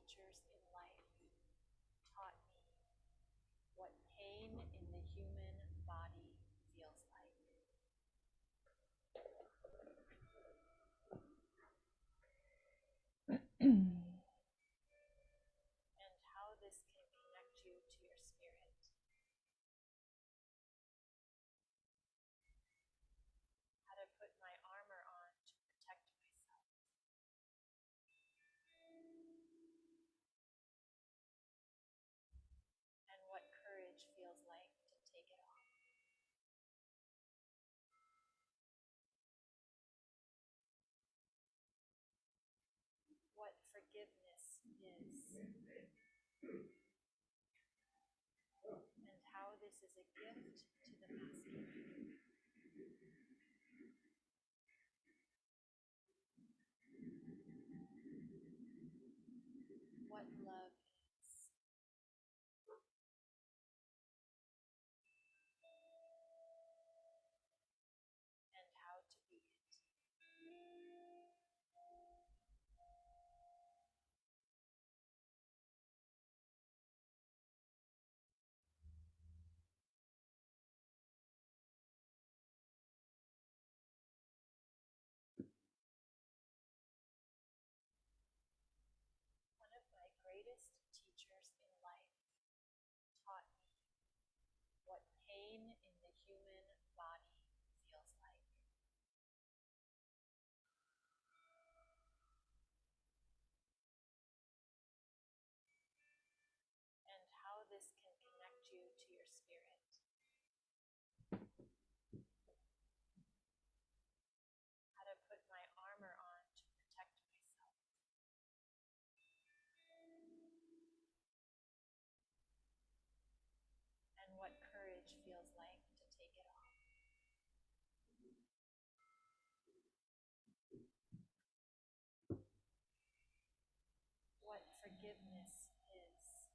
teachers in life taught me what pain in the human body feels like. And how this can connect you to your spirit. How to put my armor on to protect myself. And what courage feels like to take it off. What forgiveness is. And how this is a gift to the masculine. What love is. And how to be it. One of my greatest teachers in life taught me what pain in the human body feels like. And how this can connect you to your spirit. How to put my armor on to protect myself. And what courage feels like to take it off. What forgiveness is.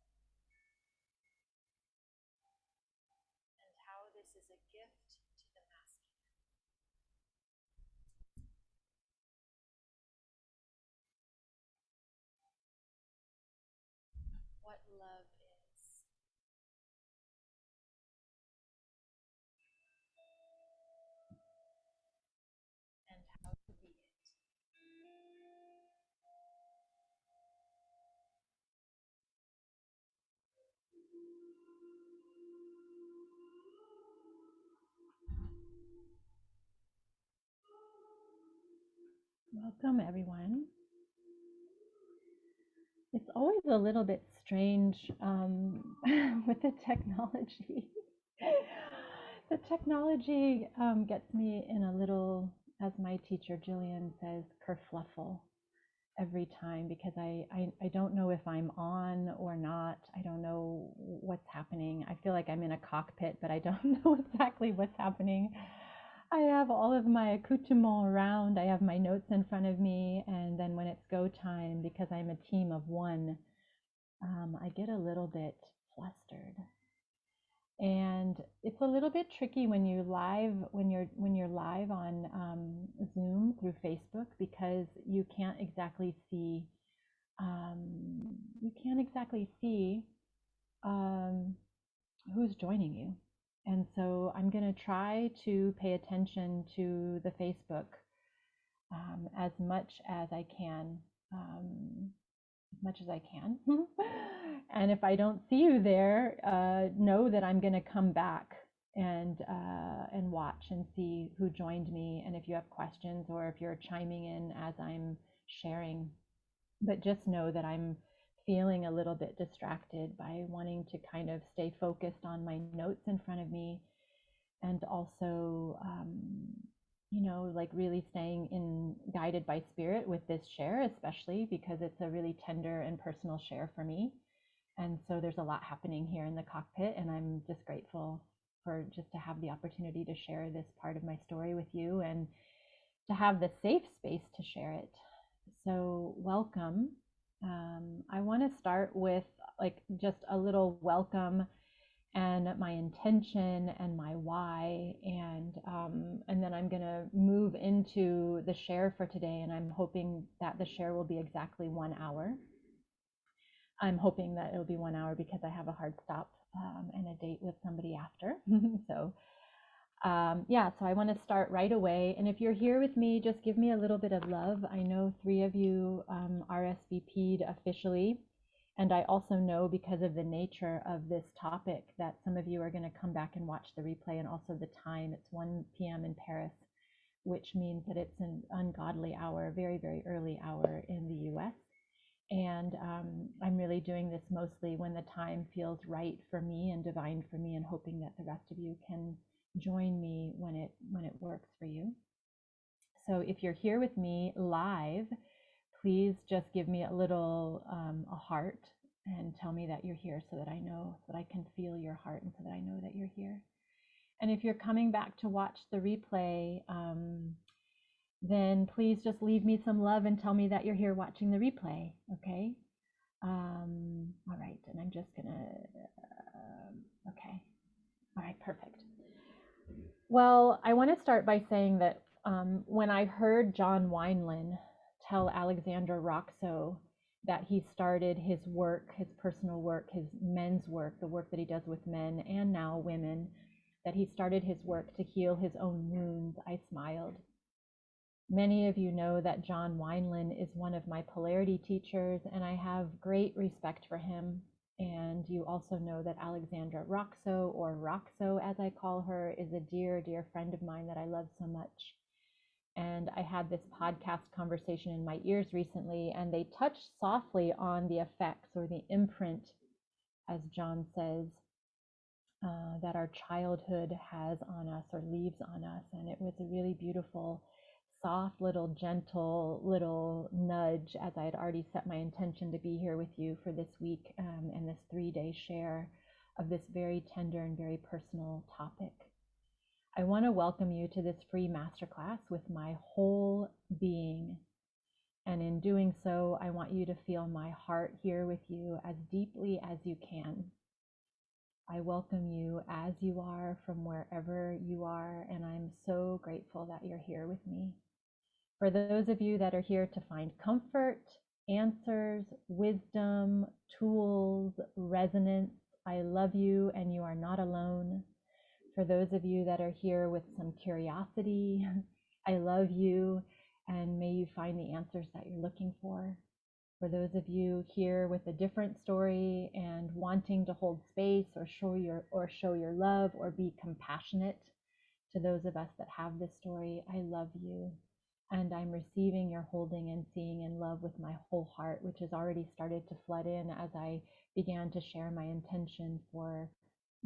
And how this is a gift to the masculine. What love is. And how to be it. Welcome, everyone. It's always a little bit strange with the technology. The technology gets me in a little, as my teacher Jillian says, kerfluffle every time, because I don't know if I'm on or not. I don't know what's happening. I feel like I'm in a cockpit, but I don't know exactly what's happening. I have all of my accoutrements around. I have my notes in front of me, and then when it's go time, because I'm a team of one, I get a little bit flustered. And it's a little bit tricky when you're live on Zoom through Facebook, because you can't exactly see who's joining you. And so I'm going to try to pay attention to the Facebook as much as I can. And if I don't see you there, know that I'm going to come back and watch and see who joined me, and if you have questions or if you're chiming in as I'm sharing. But just know that I'm feeling a little bit distracted by wanting to kind of stay focused on my notes in front of me, and also like really staying in guided by spirit with this share, especially because it's a really tender and personal share for me. And so there's a lot happening here in the cockpit, and I'm just grateful for just to have the opportunity to share this part of my story with you, and to have the safe space to share it. So welcome. I want to start with like just a little welcome and my intention and my why, and then I'm going to move into the share for today, and I'm hoping that the share will be exactly 1 hour. I'm hoping that it'll be 1 hour because I have a hard stop and a date with somebody after. So so I want to start right away. And if you're here with me, just give me a little bit of love. I know 3 of you RSVP'd officially. And I also know, because of the nature of this topic, that some of you are going to come back and watch the replay, and also the time. It's 1 p.m. in Paris, which means that it's an ungodly hour, very, very early hour in the US. And I'm really doing this mostly when the time feels right for me and divine for me, and hoping that the rest of you can join me when it works for you. So if you're here with me live, please just give me a little a heart and tell me that you're here, so that I know, so that I can feel your heart, and so that I know that you're here. And if you're coming back to watch the replay, then please just leave me some love and tell me that you're here watching the replay, okay? All right, and I'm just gonna, okay. All right, perfect. Well, I want to start by saying that when I heard John Wineland tell Alexandra Roxo that he started his work, his personal work, his men's work, the work that he does with men and now women, that he started his work to heal his own wounds, I smiled. Many of you know that John Wineland is one of my polarity teachers, and I have great respect for him. And you also know that Alexandra Roxo, or Roxo as I call her, is a dear, dear friend of mine that I love so much. And I had this podcast conversation in my ears recently, and they touched softly on the effects, or the imprint, as John says, that our childhood has on us, or leaves on us. And it was a really beautiful, soft, little, gentle little nudge, as I had already set my intention to be here with you for this week and this 3-day share of this very tender and very personal topic. I want to welcome you to this free masterclass with my whole being. And in doing so, I want you to feel my heart here with you as deeply as you can. I welcome you as you are, from wherever you are, and I'm so grateful that you're here with me. For those of you that are here to find comfort, answers, wisdom, tools, resonance, I love you and you are not alone. For those of you that are here with some curiosity, I love you, and may you find the answers that you're looking for. For those of you here with a different story and wanting to hold space, or show your love, or be compassionate to those of us that have this story, I love you. And I'm receiving your holding and seeing and love with my whole heart, which has already started to flood in as I began to share my intention for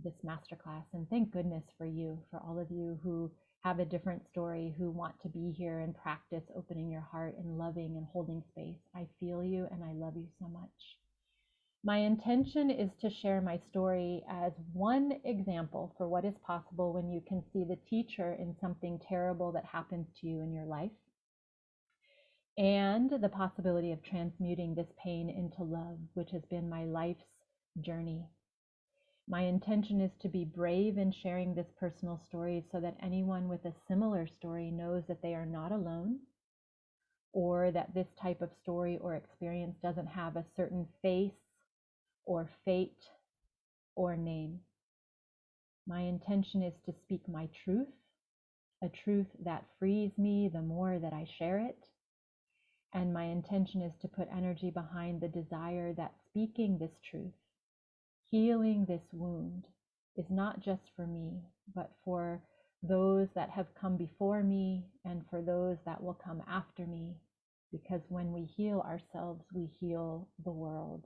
this masterclass. And thank goodness for you, for all of you who have a different story, who want to be here and practice opening your heart and loving and holding space. I feel you and I love you so much. My intention is to share my story as one example for what is possible when you can see the teacher in something terrible that happens to you in your life, and the possibility of transmuting this pain into love, which has been my life's journey. My intention is to be brave in sharing this personal story, so that anyone with a similar story knows that they are not alone, or that this type of story or experience doesn't have a certain face or fate or name. My intention is to speak my truth, a truth that frees me the more that I share it. And my intention is to put energy behind the desire that speaking this truth, healing this wound, is not just for me, but for those that have come before me, and for those that will come after me. Because when we heal ourselves, we heal the world.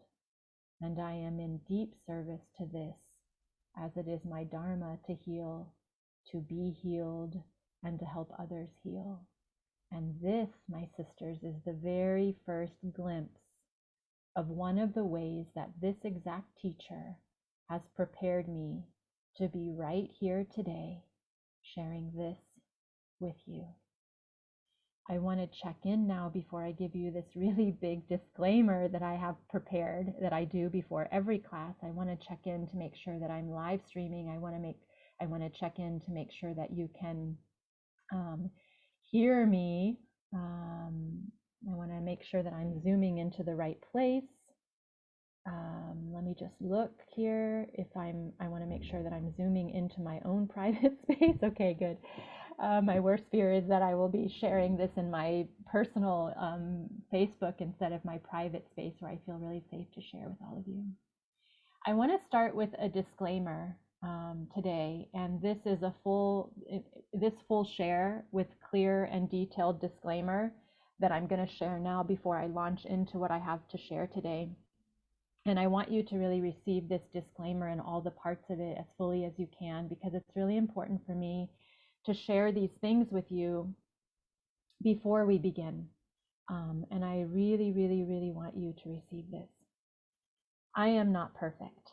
And I am in deep service to this, as it is my dharma to heal, to be healed, and to help others heal. And this, my sisters, is the very first glimpse of one of the ways that this exact teacher has prepared me to be right here today, sharing this with you. I want to check in now before I give you this really big disclaimer that I have prepared, that I do before every class. I want to check in to make sure that I'm live streaming. I want to check in to make sure that you can hear me. I want to make sure that I'm zooming into the right place. Let me just look here if I want to make sure that I'm zooming into my own private space. Okay, good. My worst fear is that I will be sharing this in my personal Facebook instead of my private space where I feel really safe to share with all of you. I want to start with a disclaimer today, and this is a full share with clear and detailed disclaimer that I'm going to share now before I launch into what I have to share today. And I want you to really receive this disclaimer and all the parts of it as fully as you can, because it's really important for me to share these things with you before we begin. And I really, really, really want you to receive this. I am not perfect.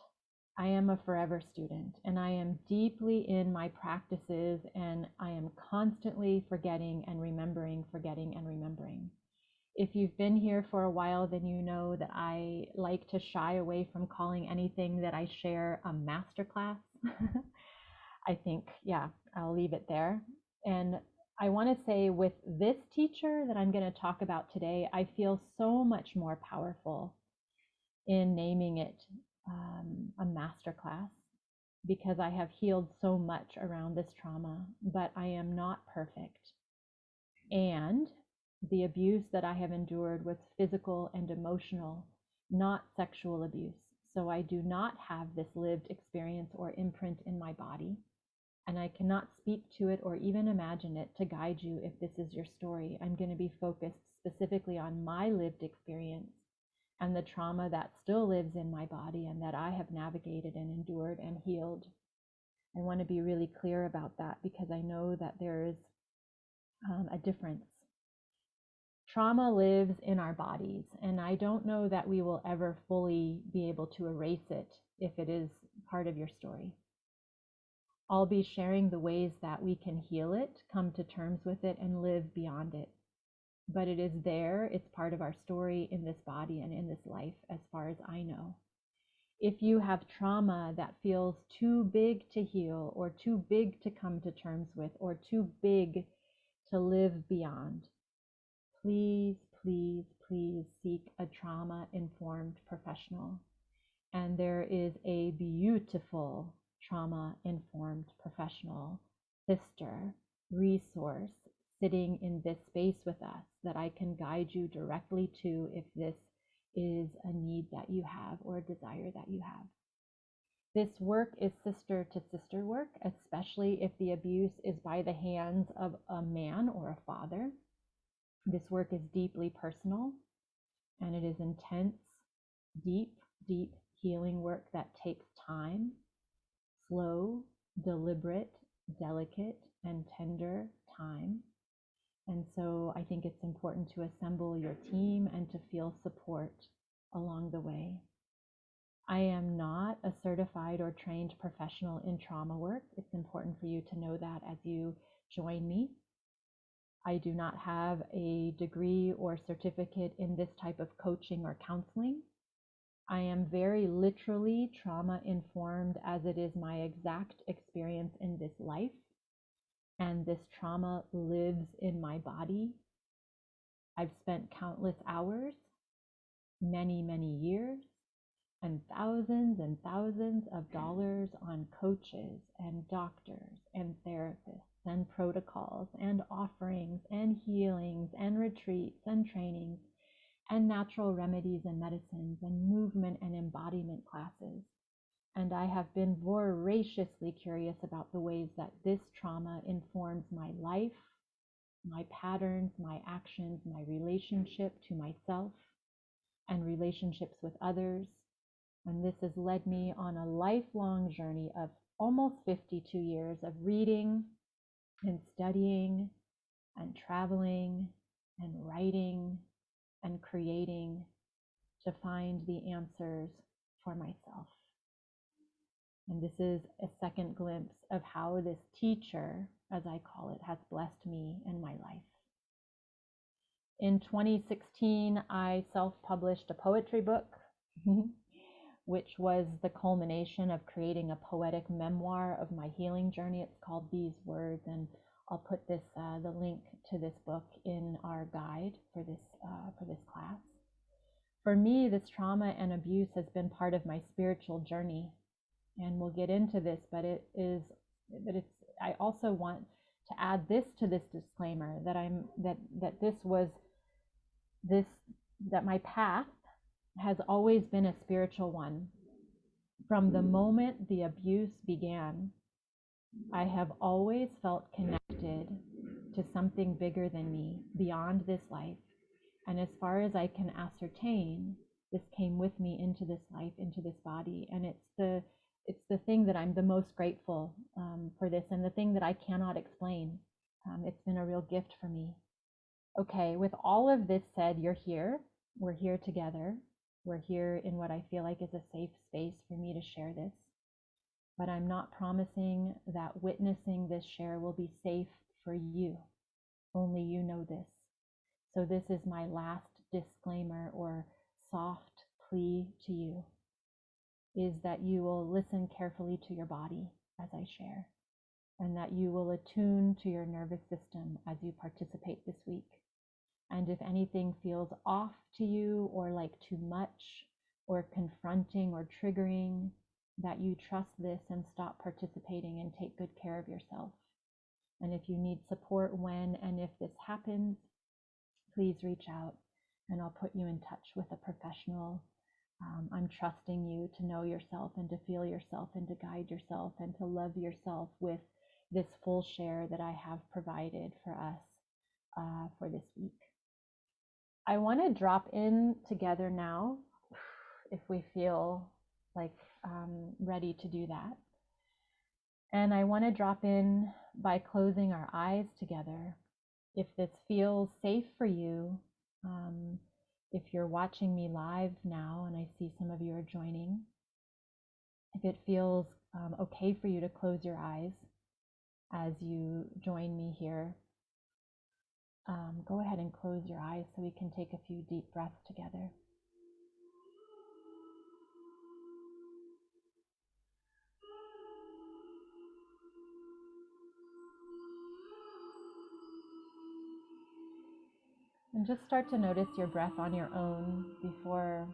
I am a forever student, and I am deeply in my practices, and I am constantly forgetting and remembering, forgetting and remembering. If you've been here for a while, then you know that I like to shy away from calling anything that I share a masterclass. I think, yeah, I'll leave it there. And I want to say with this teacher that I'm going to talk about today, I feel so much more powerful in naming it a masterclass, because I have healed so much around this trauma, but I am not perfect. And the abuse that I have endured was physical and emotional, not sexual abuse. So I do not have this lived experience or imprint in my body, and I cannot speak to it or even imagine it to guide you if this is your story. I'm going to be focused specifically on my lived experience and the trauma that still lives in my body and that I have navigated and endured and healed. I want to be really clear about that, because I know that there is a difference. Trauma lives in our bodies, and I don't know that we will ever fully be able to erase it if it is part of your story. I'll be sharing the ways that we can heal it, come to terms with it, and live beyond it. But it is there, it's part of our story in this body and in this life, as far as I know. If you have trauma that feels too big to heal, or too big to come to terms with, or too big to live beyond, please, please, please seek a trauma-informed professional. And there is a beautiful trauma-informed professional, sister, resource sitting in this space with us that I can guide you directly to if this is a need that you have or a desire that you have. This work is sister to sister work, especially if the abuse is by the hands of a man or a father. This work is deeply personal, and it is intense, deep, deep healing work that takes time, slow, deliberate, delicate, and tender time. And so I think it's important to assemble your team and to feel support along the way. I am not a certified or trained professional in trauma work. It's important for you to know that as you join me. I do not have a degree or certificate in this type of coaching or counseling. I am very literally trauma informed, as it is my exact experience in this life. And this trauma lives in my body. I've spent countless hours, many, many years, and thousands of dollars on coaches and doctors and therapists and protocols and offerings and healings and retreats and trainings and natural remedies and medicines and movement and embodiment classes. And I have been voraciously curious about the ways that this trauma informs my life, my patterns, my actions, my relationship to myself, and relationships with others. And this has led me on a lifelong journey of almost 52 years of reading and studying and traveling and writing and creating to find the answers for myself. And this is a second glimpse of how this teacher, as I call it, has blessed me in my life. In 2016, I self-published a poetry book, which was the culmination of creating a poetic memoir of my healing journey. It's called These Words, and I'll put this the link to this book in our guide for this class. For me, this trauma and abuse has been part of my spiritual journey. And we'll get into this, but I also want to add this to this disclaimer that my path has always been a spiritual one. From the moment the abuse began, I have always felt connected to something bigger than me, beyond this life. And as far as I can ascertain, this came with me into this life, into this body. And it's the thing that I'm the most grateful for this, and the thing that I cannot explain. It's been a real gift for me. Okay, with all of this said, you're here. We're here together. We're here in what I feel like is a safe space for me to share this. But I'm not promising that witnessing this share will be safe for you. Only you know this. So this is my last disclaimer or soft plea to you, is that you will listen carefully to your body as I share, and that you will attune to your nervous system as you participate this week. And if anything feels off to you, or like too much, or confronting or triggering, that you trust this and stop participating and take good care of yourself. And if you need support when and if this happens, please reach out and I'll put you in touch with a professional. I'm trusting you to know yourself and to feel yourself and to guide yourself and to love yourself with this full share that I have provided for us for this week. I want to drop in together now, if we feel like ready to do that. And I want to drop in by closing our eyes together. If this feels safe for you, if you're watching me live now, and I see some of you are joining, if it feels okay for you to close your eyes as you join me here, go ahead and close your eyes so we can take a few deep breaths together. And just start to notice your breath on your own before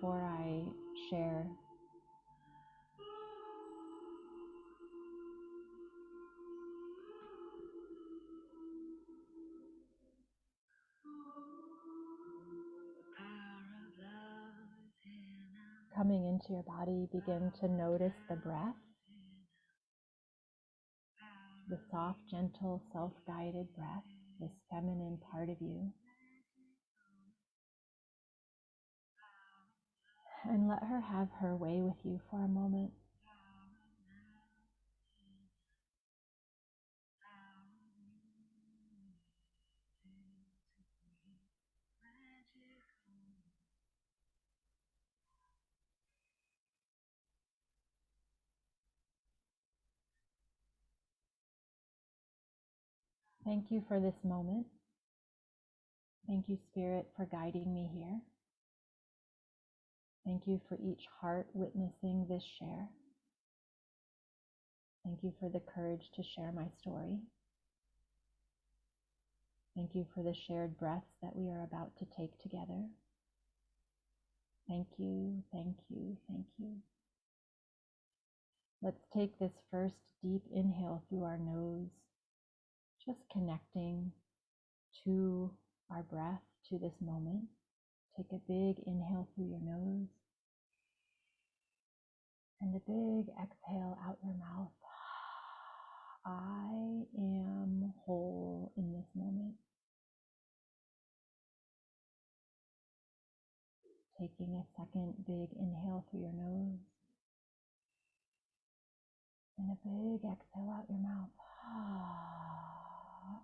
I share. Coming into your body, begin to notice the breath, the soft, gentle, self-guided breath, this feminine part of you. And let her have her way with you for a moment. Thank you for this moment. Thank you, Spirit, for guiding me here. Thank you for each heart witnessing this share. Thank you for the courage to share my story. Thank you for the shared breaths that we are about to take together. Thank you, thank you, thank you. Let's take this first deep inhale through our nose, just connecting to our breath, to this moment. Take a big inhale through your nose and a big exhale out your mouth. I am whole in this moment. Taking a second big inhale through your nose and a big exhale out your mouth.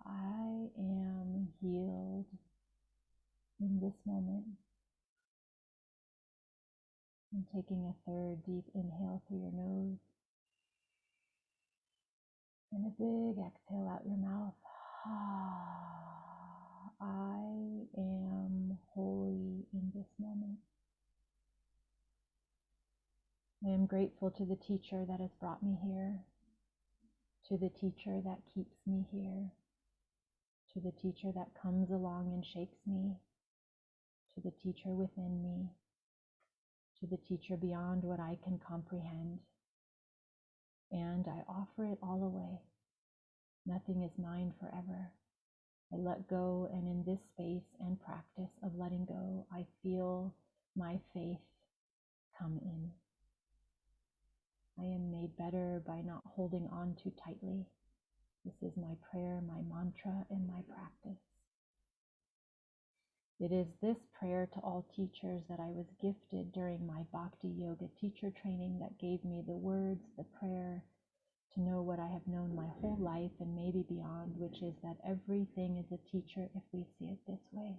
I am healed in this moment. And taking a third deep inhale through your nose and a big exhale out your mouth. I am holy in this moment. I am grateful to the teacher that has brought me here, to the teacher that keeps me here, to the teacher that comes along and shakes me to the teacher within me, to the teacher beyond what I can comprehend. And I offer it all away. Nothing is mine forever. I let go, and in this space and practice of letting go, I feel my faith come in. I am made better by not holding on too tightly. This is my prayer, my mantra, and my practice. It is this prayer to all teachers that I was gifted during my Bhakti Yoga teacher training that gave me the words, the prayer, to know what I have known my whole life and maybe beyond, which is that everything is a teacher if we see it this way.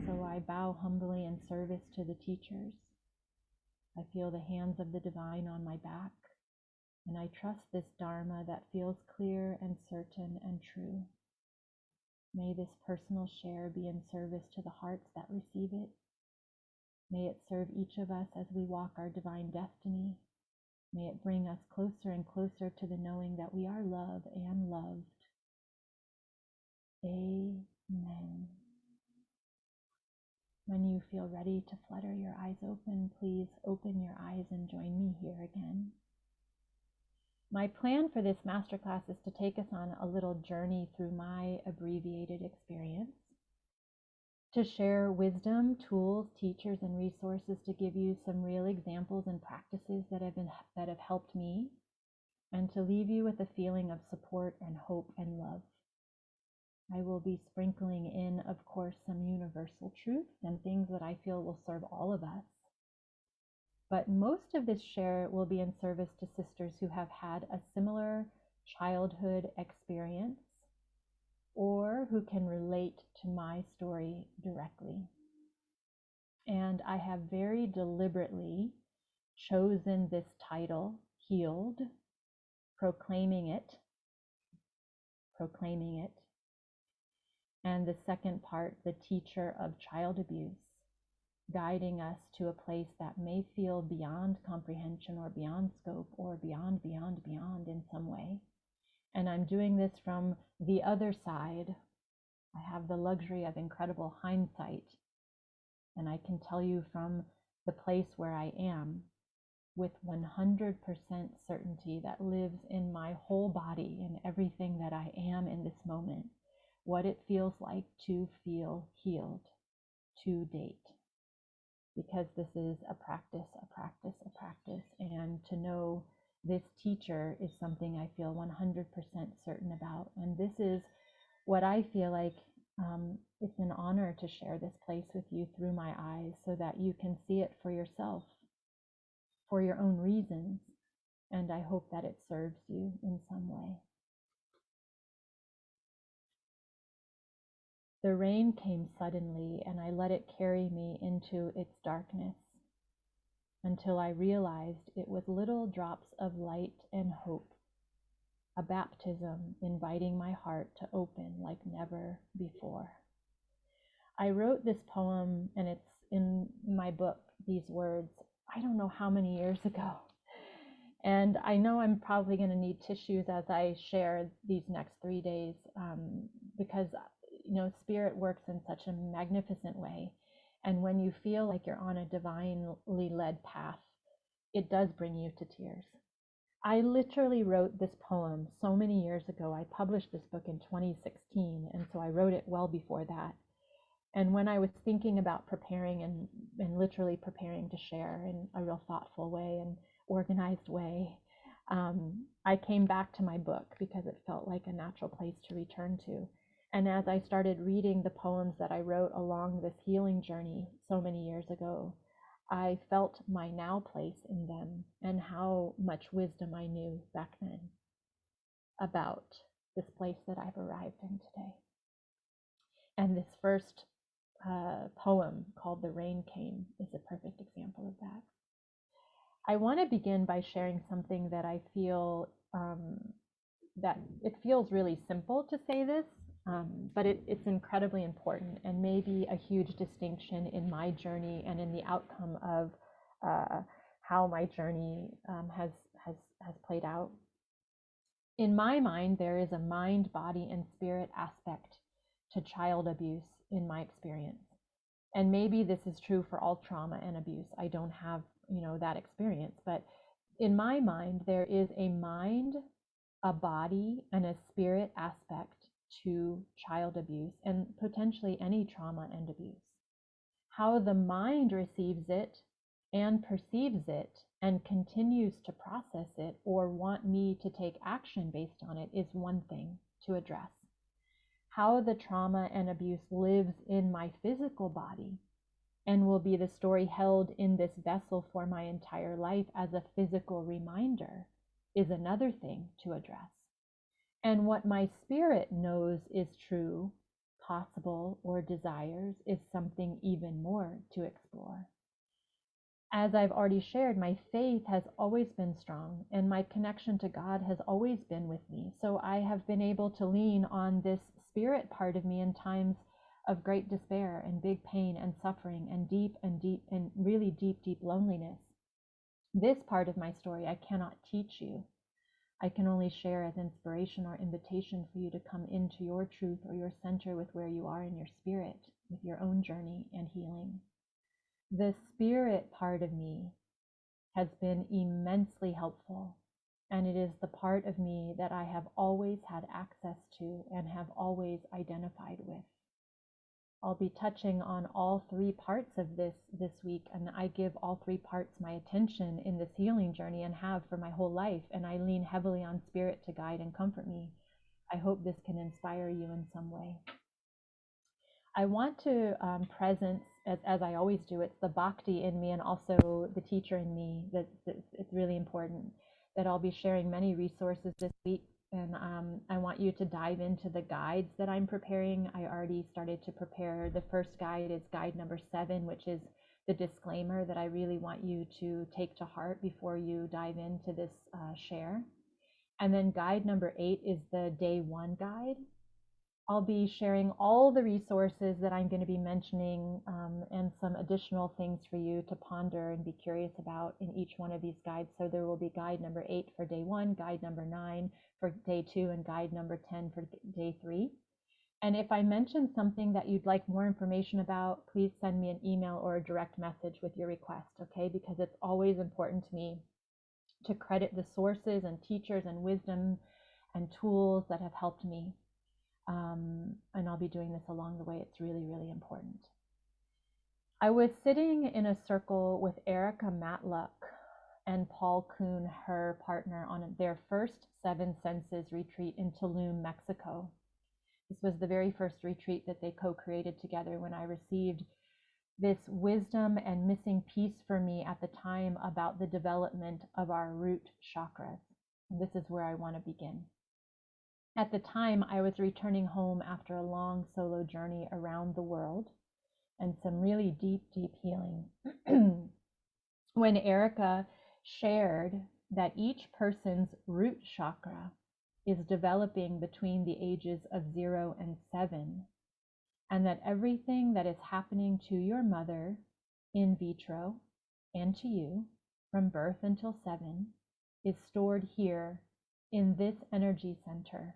So I bow humbly in service to the teachers. I feel the hands of the divine on my back, and I trust this Dharma that feels clear and certain and true. May this personal share be in service to the hearts that receive it. May it serve each of us as we walk our divine destiny. May it bring us closer and closer to the knowing that we are love and loved. Amen. When you feel ready to flutter your eyes open, please open your eyes and join me here again. My plan for this masterclass is to take us on a little journey through my abbreviated experience, to share wisdom, tools, teachers, and resources to give you some real examples and practices that have helped me, and to leave you with a feeling of support and hope and love. I will be sprinkling in, of course, some universal truths and things that I feel will serve all of us. But most of this share will be in service to sisters who have had a similar childhood experience or who can relate to my story directly. And I have very deliberately chosen this title, Healed, proclaiming it, and the second part, the teacher of child abuse, guiding us to a place that may feel beyond comprehension or beyond scope or beyond in some way. And I'm doing this from the other side. I have the luxury of incredible hindsight, and I can tell you from the place where I am with 100% certainty that lives in my whole body and everything that I am in this moment, what it feels like to feel healed to date. Because this is a practice, and to know this teacher is something I feel 100% certain about. And this is what I feel like it's an honor to share this place with you through my eyes so that you can see it for yourself, for your own reasons, and I hope that it serves you in some way. The rain came suddenly, and I let it carry me into its darkness until I realized it was little drops of light and hope, a baptism inviting my heart to open like never before. I wrote this poem, and it's in my book, these words, I don't know how many years ago. And I know I'm probably going to need tissues as I share these next 3 days because Spirit works in such a magnificent way. And when you feel like you're on a divinely led path, it does bring you to tears. I literally wrote this poem so many years ago. I published this book in 2016, and so I wrote it well before that. And when I was thinking about preparing and literally preparing to share in a real thoughtful way and organized way, I came back to my book because it felt like a natural place to return to. And as I started reading the poems that I wrote along this healing journey so many years ago, I felt my now place in them and how much wisdom I knew back then about this place that I've arrived in today. And this first poem called The Rain Came is a perfect example of that. I want to begin by sharing something that I feel that it feels really simple to say this, but it's incredibly important and maybe a huge distinction in my journey and in the outcome of how my journey has played out. In my mind, there is a mind, body, and spirit aspect to child abuse in my experience. And maybe this is true for all trauma and abuse. I don't have, that experience, but in my mind, there is a mind, a body, and a spirit aspect to child abuse and potentially any trauma and abuse. How the mind receives it and perceives it and continues to process it or want me to take action based on it is one thing to address. How the trauma and abuse lives in my physical body and will be the story held in this vessel for my entire life as a physical reminder is another thing to address. And what my spirit knows is true, possible, or desires is something even more to explore. As I've already shared, my faith has always been strong and my connection to God has always been with me. So I have been able to lean on this spirit part of me in times of great despair and big pain and suffering and deep and really deep loneliness. This part of my story I cannot teach you. I can only share as inspiration or invitation for you to come into your truth or your center with where you are in your spirit, with your own journey and healing. The spirit part of me has been immensely helpful, and it is the part of me that I have always had access to and have always identified with. I'll be touching on all three parts of this week, and I give all three parts my attention in this healing journey and have for my whole life, and I lean heavily on spirit to guide and comfort me. I hope this can inspire you in some way. I want to presence, as I always do, it's the bhakti in me and also the teacher in me that it's really important that I'll be sharing many resources this week. And I want you to dive into the guides that I'm preparing. I already started to prepare. The first guide is guide number 7, which is the disclaimer that I really want you to take to heart before you dive into this share. And then guide number 8 is the day 1 guide. I'll be sharing all the resources that I'm going to be mentioning and some additional things for you to ponder and be curious about in each one of these guides. So there will be guide number 8 for day 1, guide number 9 for day 2, and guide number 10 for day 3. And if I mention something that you'd like more information about, please send me an email or a direct message with your request, okay? Because it's always important to me to credit the sources and teachers and wisdom and tools that have helped me. And I'll be doing this along the way. It's really, really important. I was sitting in a circle with Erica Matluck and Paul Kuhn, her partner, on their first 7 Senses retreat in Tulum, Mexico. This was the very first retreat that they co-created together when I received this wisdom and missing piece for me at the time about the development of our root chakras. And this is where I want to begin. At the time, I was returning home after a long solo journey around the world and some really deep healing. When Erica shared that each person's root chakra is developing between the ages of 0 and 7, and that everything that is happening to your mother in vitro and to you from birth until 7 is stored here in this energy center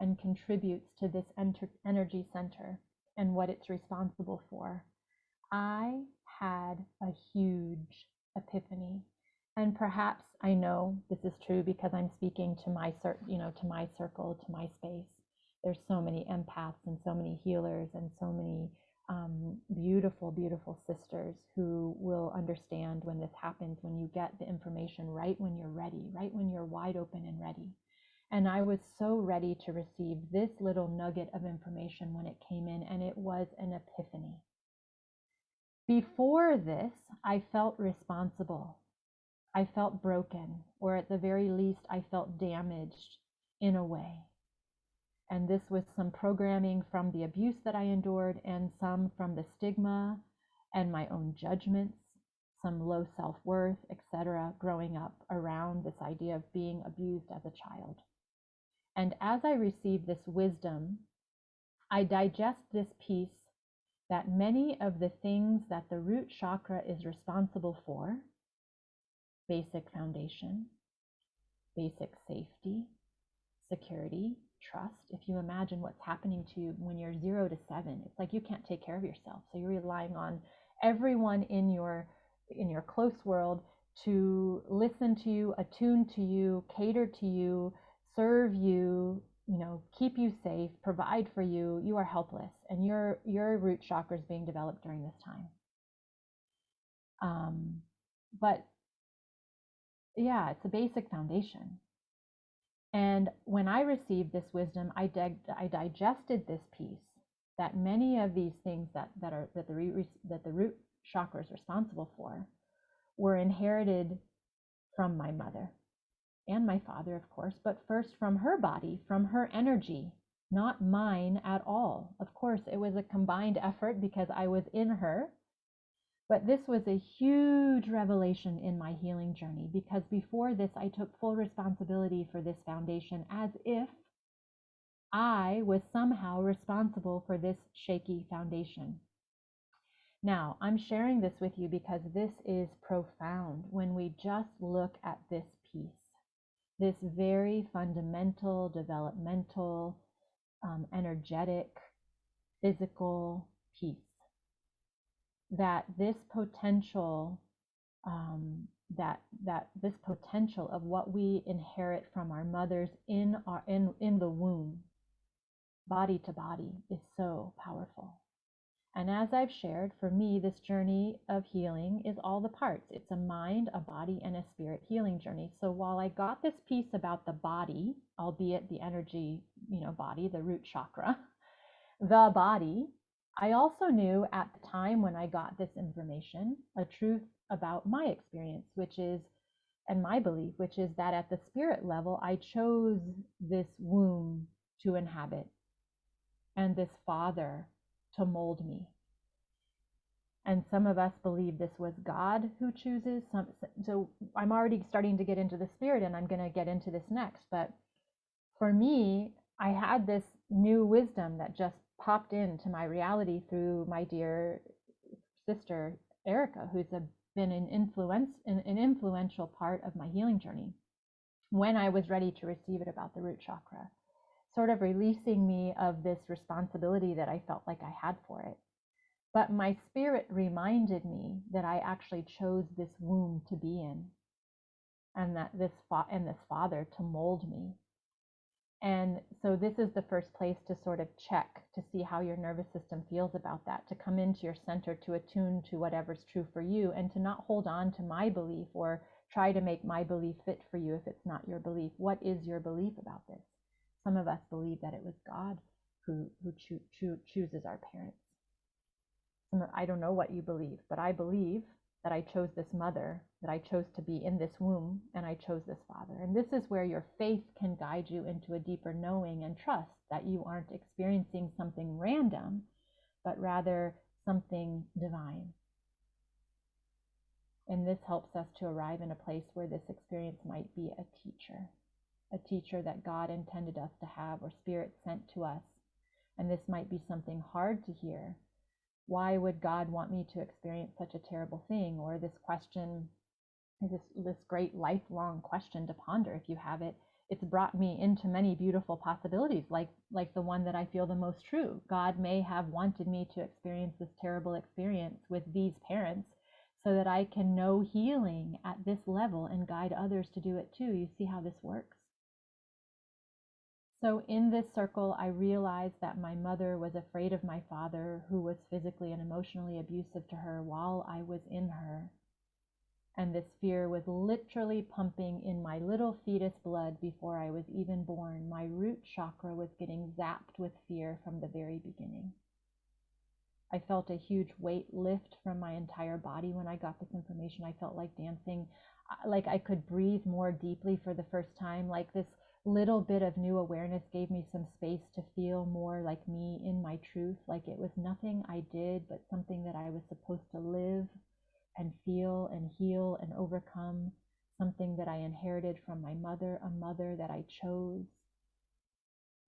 and contributes to this energy center and what it's responsible for. I had a huge epiphany, and perhaps I know this is true because I'm speaking to my to my circle, to my space. There's so many empaths and so many healers and so many beautiful sisters who will understand when this happens, when you get the information right when you're ready, right when you're wide open and ready. And I was so ready to receive this little nugget of information when it came in, and it was an epiphany. Before this, I felt responsible. I felt broken, or at the very least, I felt damaged in a way. And this was some programming from the abuse that I endured and some from the stigma and my own judgments, some low self-worth, etc., growing up around this idea of being abused as a child. And as I receive this wisdom, I digest this piece that many of the things that the root chakra is responsible for, basic foundation, basic safety, security, trust. If you imagine what's happening to you when you're 0 to 7, it's like you can't take care of yourself. So you're relying on everyone in your close world to listen to you, attune to you, cater to you, serve you, keep you safe, provide for you. You are helpless, and your root chakra is being developed during this time. But yeah, it's a basic foundation. And when I received this wisdom, I digested this piece, that many of these things that the root chakra is responsible for were inherited from my mother and my father, of course, but first from her body, from her energy, not mine at all. Of course, it was a combined effort because I was in her. But this was a huge revelation in my healing journey, because before this, I took full responsibility for this foundation as if I was somehow responsible for this shaky foundation. Now, I'm sharing this with you because this is profound when we just look at this piece, this very fundamental, developmental, energetic, physical piece. That this potential, this potential of what we inherit from our mothers in the womb, body to body, is so powerful. And as I've shared, for me, this journey of healing is all the parts. It's a mind, a body, and a spirit healing journey. So while I got this piece about the body, albeit the energy, body, the root chakra, the body, I also knew at the time when I got this information, a truth about my experience, and my belief, which is that at the spirit level, I chose this womb to inhabit and this father to mold me. And some of us believe this was God who chooses. So I'm already starting to get into the spirit, and I'm going to get into this next. But for me, I had this new wisdom that just popped into my reality through my dear sister Erica, who's been an influential part of my healing journey, when I was ready to receive it about the root chakra, sort of releasing me of this responsibility that I felt like I had for it. But my spirit reminded me that I actually chose this womb to be in, and that this father to mold me. And so this is the first place to sort of check to see how your nervous system feels about that, to come into your center, to attune to whatever's true for you, and to not hold on to my belief or try to make my belief fit for you if it's not your belief. What is your belief about this? Some of us believe that it was God who chooses our parents. I don't know what you believe, but I believe that I chose this mother, that I chose to be in this womb, and I chose this father. And this is where your faith can guide you into a deeper knowing and trust that you aren't experiencing something random, but rather something divine. And this helps us to arrive in a place where this experience might be a teacher that God intended us to have, or Spirit sent to us. And this might be something hard to hear. Why would God want me to experience such a terrible thing? Or this question, this great lifelong question to ponder. If you have it, it's brought me into many beautiful possibilities, like the one that I feel the most true. God may have wanted me to experience this terrible experience with these parents so that I can know healing at this level and guide others to do it too. You see how this works? So in this circle, I realized that my mother was afraid of my father, who was physically and emotionally abusive to her while I was in her. And this fear was literally pumping in my little fetus blood before I was even born. My root chakra was getting zapped with fear from the very beginning. I felt a huge weight lift from my entire body when I got this information. I felt like dancing, like I could breathe more deeply for the first time, like this little bit of new awareness gave me some space to feel more like me in my truth, like it was nothing I did, but something that I was supposed to live and feel and heal and overcome, something that I inherited from my mother, a mother that I chose.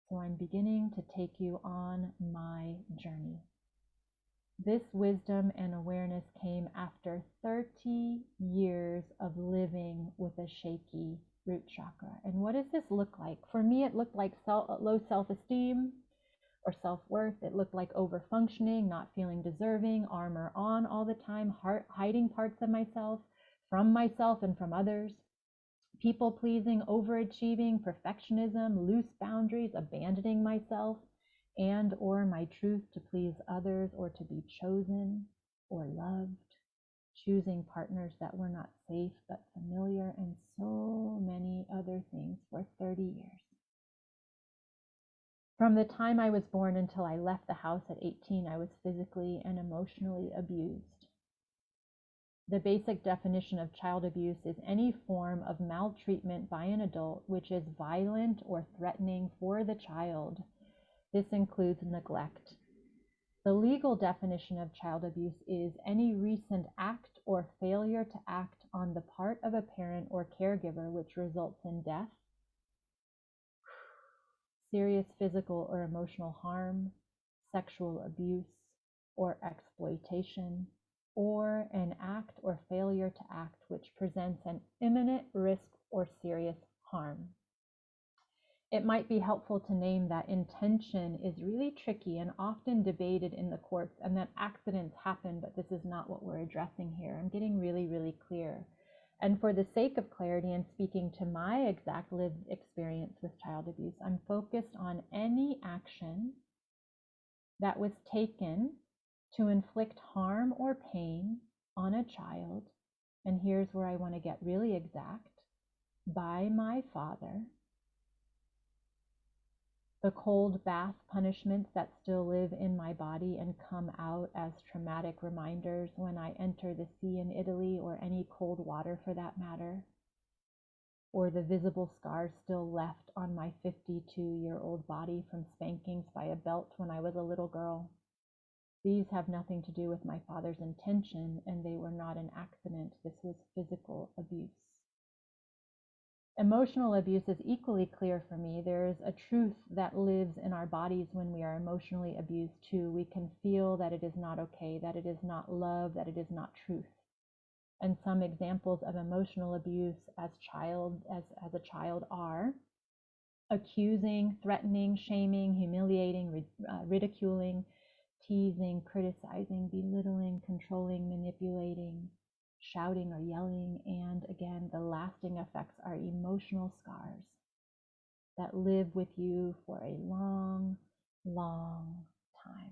So I'm beginning to take you on my journey. This wisdom and awareness came after 30 years of living with a shaky root chakra. And what does this look like? For me, it might look like low self-esteem or self-worth. It looked like over-functioning, not feeling deserving, armor on all the time, hiding parts of myself and from others, people-pleasing, overachieving, perfectionism, loose boundaries, abandoning myself and or my truth to please others or to be chosen or loved, choosing partners that were not safe but familiar, and so many other things for 30 years. From the time I was born until I left the house at 18, I was physically and emotionally abused. The basic definition of child abuse is any form of maltreatment by an adult which is violent or threatening for the child. This includes neglect. The legal definition of child abuse is any recent act or failure to act on the part of a parent or caregiver which results in death, serious physical or emotional harm, sexual abuse or exploitation, or an act or failure to act which presents an imminent risk or serious harm. It might be helpful to name that intention is really tricky and often debated in the courts, and that accidents happen, but this is not what we're addressing here. I'm getting really, really clear. And for the sake of clarity and speaking to my exact lived experience with child abuse, I'm focused on any action that was taken to inflict harm or pain on a child, and here's where I want to get really exact, by my father. The cold bath punishments that still live in my body and come out as traumatic reminders when I enter the sea in Italy, or any cold water for that matter, or the visible scars still left on my 52-year-old body from spankings by a belt when I was a little girl. These have nothing to do with my father's intention, and they were not an accident. This was physical abuse. Emotional abuse is equally clear for me. There is a truth that lives in our bodies when we are emotionally abused too. We can feel that it is not okay, that it is not love, that it is not truth. And some examples of emotional abuse as a child are accusing, threatening, shaming, humiliating, ridiculing, teasing, criticizing, belittling, controlling, manipulating, shouting or yelling, and again, the lasting effects are emotional scars that live with you for a long, long time.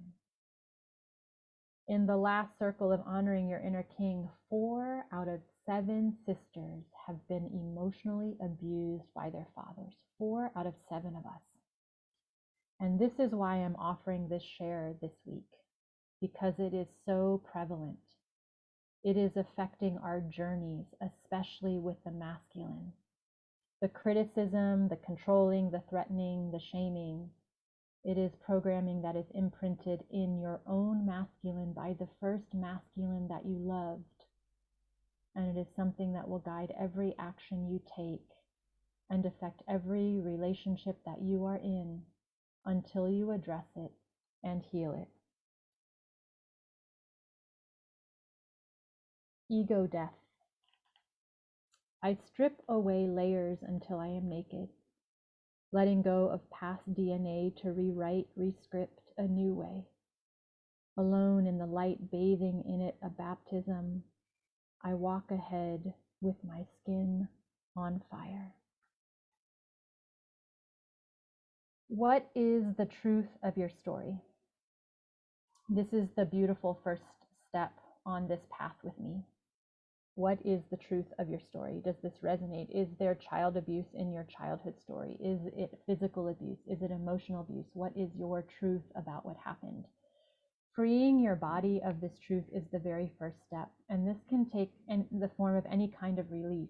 In the last circle of honoring your inner king, 4 out of 7 sisters have been emotionally abused by their fathers. 4 out of 7 of us. And this is why I'm offering this share this week, because it is so prevalent. It is affecting our journeys, especially with the masculine. The criticism, the controlling, the threatening, the shaming. It is programming that is imprinted in your own masculine by the first masculine that you loved. And it is something that will guide every action you take and affect every relationship that you are in until you address it and heal it. Ego death. I strip away layers until I am naked, letting go of past DNA to rewrite, rescript a new way. Alone in the light, bathing in it, a baptism, I walk ahead with my skin on fire. What is the truth of your story? This is the beautiful first step on this path with me. What is the truth of your story? Does this resonate? Is there child abuse in your childhood story? Is it physical abuse? Is it emotional abuse? What is your truth about what happened? Freeing your body of this truth is the very first step, and this can take in the form of any kind of release.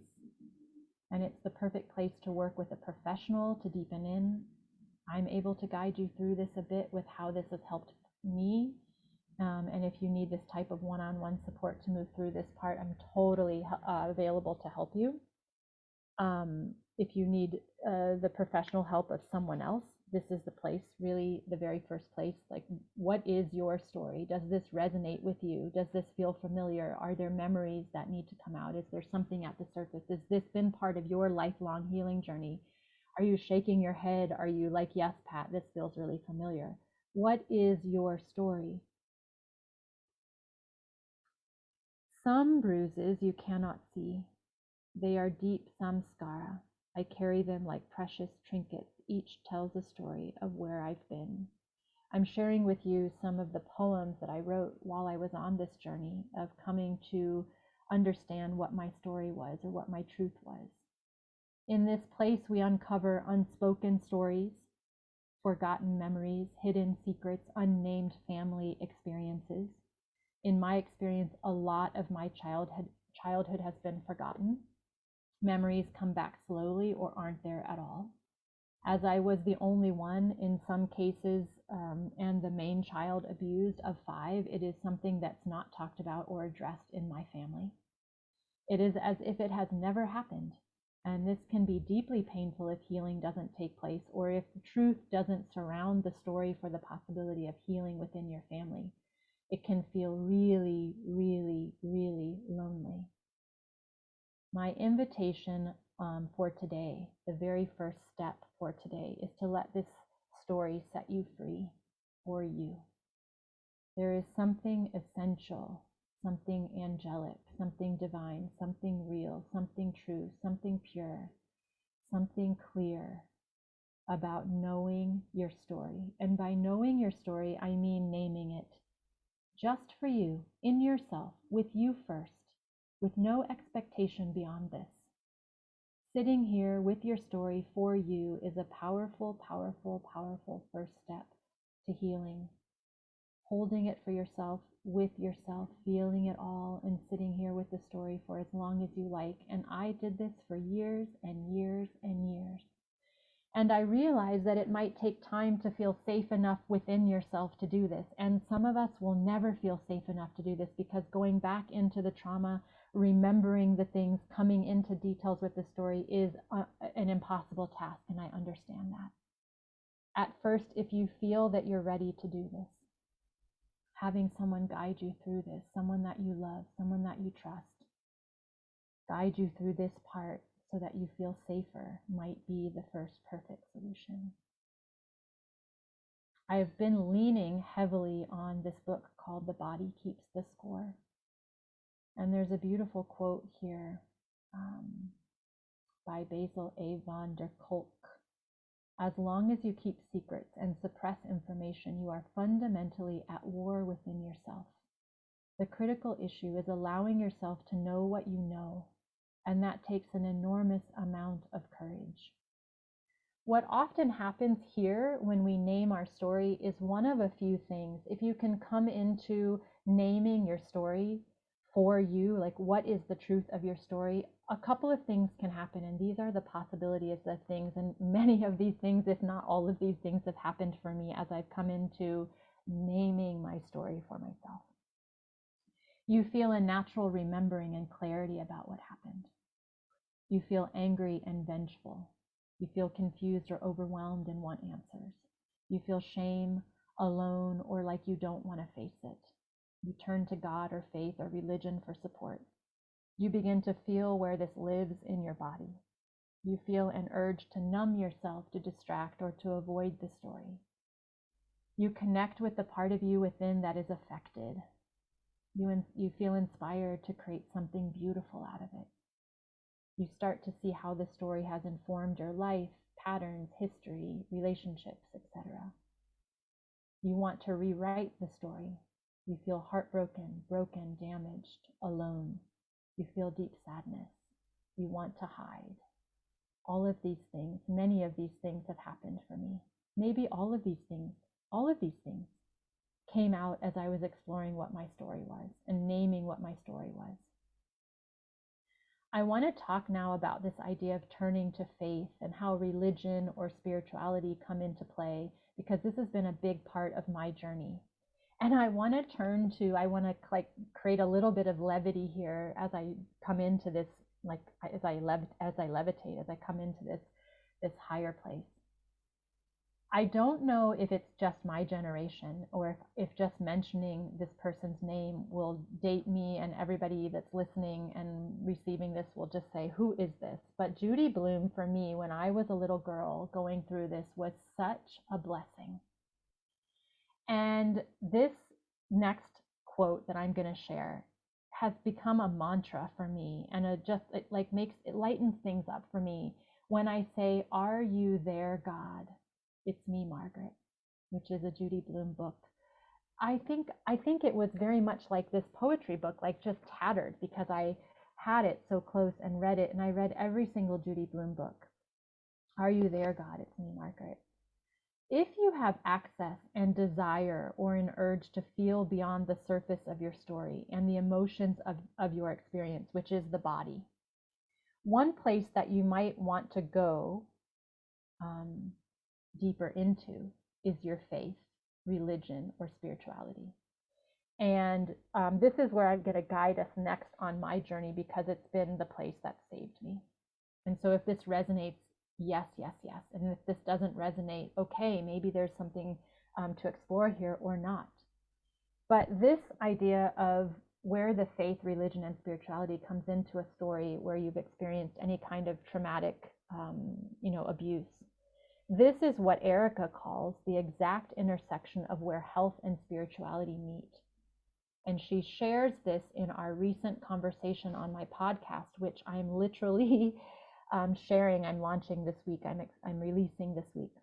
And it's the perfect place to work with a professional to deepen in. I'm able to guide you through this a bit with how this has helped me. And if you need this type of one-on-one support to move through this part, I'm totally available to help you. If you need the professional help of someone else, this is the place, really the very first place. Like, what is your story? Does this resonate with you? Does this feel familiar? Are there memories that need to come out? Is there something at the surface? Has this been part of your lifelong healing journey? Are you shaking your head? Are you like, yes, Pat, this feels really familiar? What is your story? Some bruises you cannot see. They are deep samskara. I carry them like precious trinkets. Each tells a story of where I've been. I'm sharing with you some of the poems that I wrote while I was on this journey of coming to understand what my story was or what my truth was. In this place, we uncover unspoken stories, forgotten memories, hidden secrets, unnamed family experiences. In my experience, a lot of my childhood has been forgotten. Memories come back slowly or aren't there at all. As I was the only one in some cases, and the main child abused of 5, it is something that's not talked about or addressed in my family. It is as if it has never happened. And this can be deeply painful if healing doesn't take place, or if the truth doesn't surround the story for the possibility of healing within your family. It can feel really, really, really lonely. My invitation for today, the very first step for today, is to let this story set you free for you. There is something essential, something angelic, something divine, something real, something true, something pure, something clear about knowing your story. And by knowing your story, I mean naming it just for you, in yourself, with you first, with no expectation beyond this. Sitting here with your story for you is a powerful, powerful, powerful first step to healing. Holding it for yourself, with yourself, feeling it all, and sitting here with the story for as long as you like. And I did this for years and years and years. And I realized that it might take time to feel safe enough within yourself to do this. And some of us will never feel safe enough to do this, because going back into the trauma, remembering the things, coming into details with the story is an impossible task, and I understand that. At first, if you feel that you're ready to do this, having someone guide you through this, someone that you love, someone that you trust, guide you through this part so that you feel safer, might be the first perfect solution. I have been leaning heavily on this book called The Body Keeps the Score. And there's a beautiful quote here by Basil A. von der Kolk. As long as you keep secrets and suppress information, you are fundamentally at war within yourself. The critical issue is allowing yourself to know what you know, and that takes an enormous amount of courage. What often happens here when we name our story is one of a few things. If you can come into naming your story for you, like what is the truth of your story, a couple of things can happen, and these are the possibilities of things. And many of these things, if not all of these things, have happened for me as I've come into naming my story for myself. You feel a natural remembering and clarity about what happened. You feel angry and vengeful. You feel confused or overwhelmed and want answers. You feel shame, alone, or like you don't want to face it. You turn to God or faith or religion for support. You begin to feel where this lives in your body. You feel an urge to numb yourself, to distract, or to avoid the story. You connect with the part of you within that is affected. You feel inspired to create something beautiful out of it. You start to see how the story has informed your life, patterns, history, relationships, etc. You want to rewrite the story. You feel heartbroken, broken, damaged, alone. You feel deep sadness. You want to hide. All of these things, many of these things have happened for me. Maybe all of these things came out as I was exploring what my story was and naming what my story was. I want to talk now about this idea of turning to faith and how religion or spirituality come into play, because this has been a big part of my journey. And I want to create a little bit of levity here as I come into this, as I levitate, as I come into this higher place. I don't know if it's just my generation or if just mentioning this person's name will date me, and everybody that's listening and receiving this will just say, who is this? But Judy Blume, for me, when I was a little girl going through this, was such a blessing. And this next quote that I'm going to share has become a mantra for me, and it lightens things up for me when I say, "Are you there, God? It's me, Margaret," which is a Judy Blume book. I think it was very much like this poetry book, like just tattered, because I had it so close and read it, and I read every single Judy Blume book. Are you there, God? It's me, Margaret. If you have access and desire or an urge to feel beyond the surface of your story and the emotions of your experience, which is the body, one place that you might want to go deeper into is your faith, religion, or spirituality. And this is where I'm going to guide us next on my journey, because it's been the place that saved me. And so if this resonates, yes, yes, yes. And if this doesn't resonate, okay, maybe there's something to explore here or not. But this idea of where the faith, religion, and spirituality comes into a story where you've experienced any kind of traumatic, abuse. This is what Erica calls the exact intersection of where health and spirituality meet. And she shares this in our recent conversation on my podcast, which I'm literally sharing. I'm launching this week. I'm releasing this week.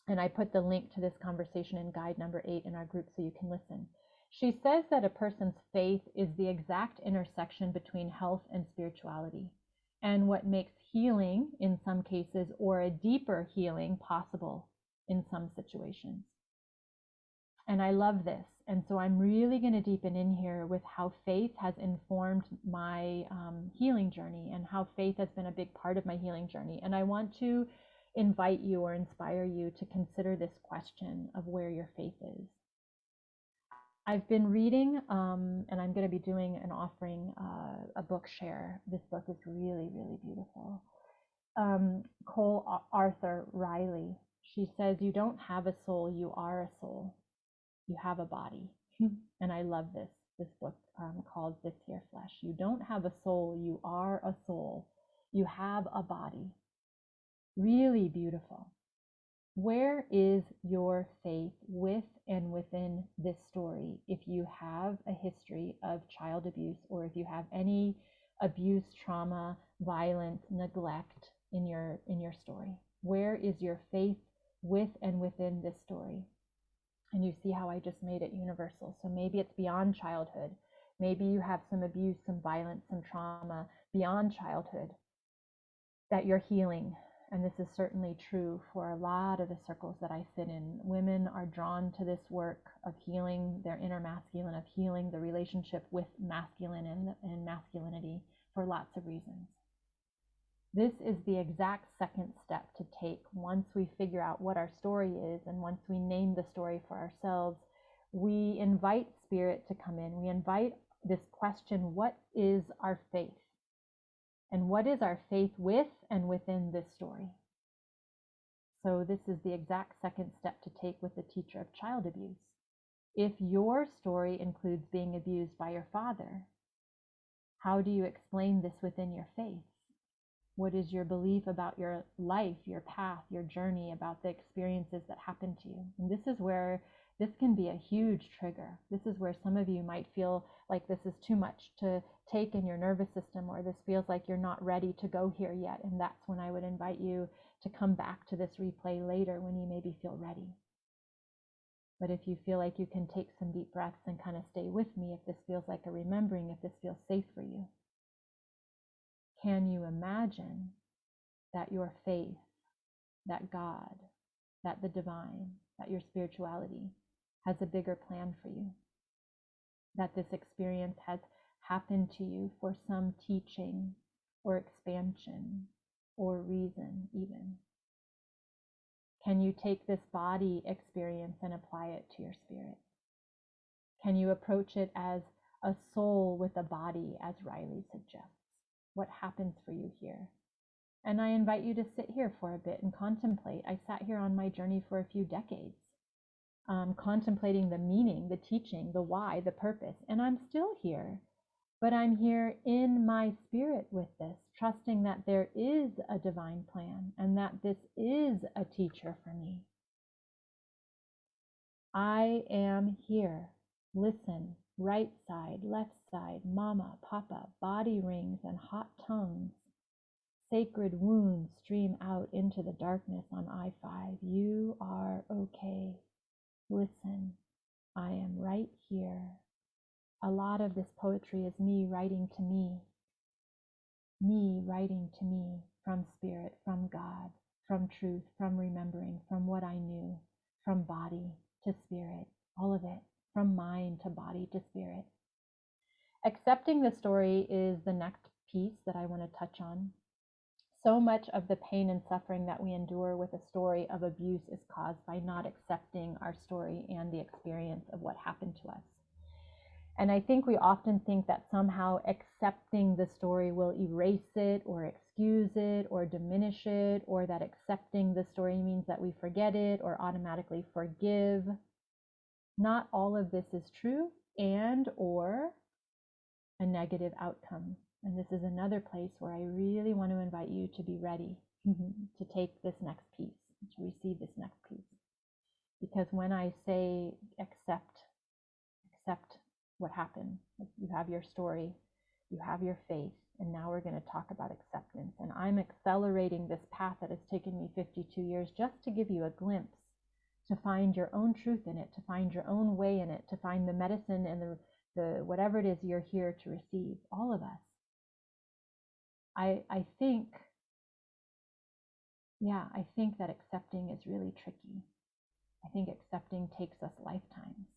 And I put the link to this conversation in guide number 8 in our group so you can listen. She says that a person's faith is the exact intersection between health and spirituality, and what makes healing in some cases, or a deeper healing, possible in some situations. And I love this. And so I'm really going to deepen in here with how faith has informed my healing journey, and how faith has been a big part of my healing journey. And I want to invite you or inspire you to consider this question of where your faith is. I've been reading, and I'm going to be doing an offering, a book share. This book is really, really beautiful. Cole Arthur Riley, she says, "You don't have a soul, you are a soul. You have a body." And I love this book called This Here Flesh. You don't have a soul, you are a soul. You have a body. Really beautiful. Where is your faith with and within this story? If you have a history of child abuse, or if you have any abuse, trauma, violence, neglect in your story, where is your faith with and within this story? And you see how I just made it universal. So maybe it's beyond childhood. Maybe you have some abuse, some violence, some trauma beyond childhood that you're healing. And this is certainly true for a lot of the circles that I sit in. Women are drawn to this work of healing their inner masculine, of healing the relationship with masculine and masculinity for lots of reasons. This is the exact second step to take once we figure out what our story is, and once we name the story for ourselves. We invite spirit to come in. We invite this question, what is our faith? And what is our faith with and within this story? So this is the exact second step to take with the teacher of child abuse. If your story includes being abused by your father, how do you explain this within your faith? What is your belief about your life, your path, your journey, about the experiences that happened to you? And this is where this can be a huge trigger. This is where some of you might feel like this is too much to take in your nervous system, or this feels like you're not ready to go here yet. And that's when I would invite you to come back to this replay later, when you maybe feel ready. But if you feel like you can take some deep breaths and kind of stay with me, if this feels like a remembering, if this feels safe for you. Can you imagine that your faith, that God, that the divine, that your spirituality has a bigger plan for you? That this experience has happened to you for some teaching or expansion or reason even? Can you take this body experience and apply it to your spirit? Can you approach it as a soul with a body, as Riley suggests? What happens for you here? And I invite you to sit here for a bit and contemplate. I sat here on my journey for a few decades, contemplating the meaning, the teaching, the why, the purpose, and I'm still here. But I'm here in my spirit with this, trusting that there is a divine plan and that this is a teacher for me. I am here. Listen, right side, left side, mama, papa, body rings and hot tongues. Sacred wounds stream out into the darkness on I-5. You are okay. Listen, I am right here. A lot of this poetry is me writing to me writing to me from spirit, from God, from truth, from remembering, from what I knew, from body to spirit, all of it, from mind to body to spirit. Accepting the story is the next piece that I want to touch on. So much of the pain and suffering that we endure with a story of abuse is caused by not accepting our story and the experience of what happened to us. And I think we often think that somehow accepting the story will erase it or excuse it or diminish it, or that accepting the story means that we forget it or automatically forgive. Not all of this is true and or a negative outcome. And this is another place where I really want to invite you to be ready to take this next piece, to receive this next piece. Because when I say accept what happened, you have your story, you have your faith, and now we're going to talk about acceptance. And I'm accelerating this path that has taken me 52 years just to give you a glimpse, to find your own truth in it, to find your own way in it, to find the medicine and the whatever it is you're here to receive, all of us. I think that accepting is really tricky. I think accepting takes us lifetimes.